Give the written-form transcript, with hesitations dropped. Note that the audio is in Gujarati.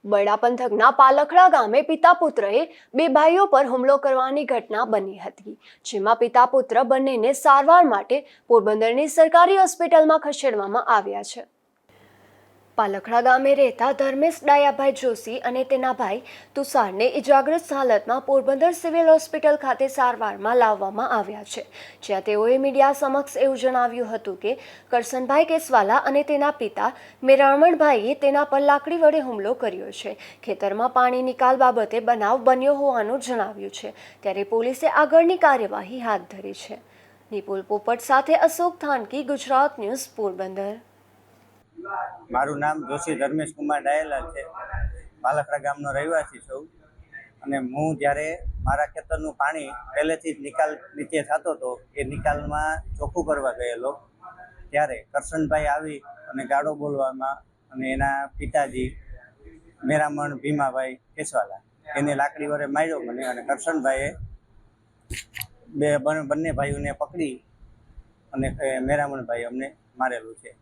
બરડા પંથકના પાલખડા ગામે પિતા પુત્રએ બે ભાઈઓ પર હુમલો કરવાની ઘટના બની હતી, જેમાં પિતા પુત્ર બંનેને સારવાર માટે પોરબંદરની સરકારી હોસ્પિટલમાં ખસેડવામાં આવ્યા છે। પાલખડા ગામે રહેતા ધર્મેશ ડાયાભાઈ જોશી અને તેના ભાઈ તુષારને ઇજાગ્રસ્ત હાલતમાં પોરબંદર સિવિલ હોસ્પિટલ ખાતે સારવારમાં લાવવામાં આવ્યા છે, જ્યાં તેઓએ મીડિયા સમક્ષ એવું જણાવ્યું હતું કે કરશનભાઈ કેસવાલા અને તેના પિતા મેરામણભાઈએ તેના પર લાકડી વડે હુમલો કર્યો છે। ખેતરમાં પાણી નિકાલ બાબતે બનાવ બન્યો હોવાનું જણાવ્યું છે, ત્યારે પોલીસે આગળની કાર્યવાહી હાથ ધરી છે। નિપુલ પોપટ સાથે અશોક થાનકી, ગુજરાત ન્યૂઝ, પોરબંદર। મારું નામ જોશી ધર્મેશ કુમાર ડાયેલાલ છે। પાલખડા ગામનો રહેવાસી છું અને હું જ્યારે મારા ખેતરનું પાણી પહેલેથી જ નિકાલ નીચે થતો હતો, એ નિકાલમાં ચોખ્ખું કરવા ગયેલો ત્યારે કરશનભાઈ આવી અને ગાળો બોલવામાં અને એના પિતાજી મેરામણ ભીમાભાઈ કેસવાલા એને લાકડી વડે માર્યો મને, અને કરશનભાઈએ બંને ભાઈઓને પકડી અને મેરામણભાઈ અમને મારેલું છે।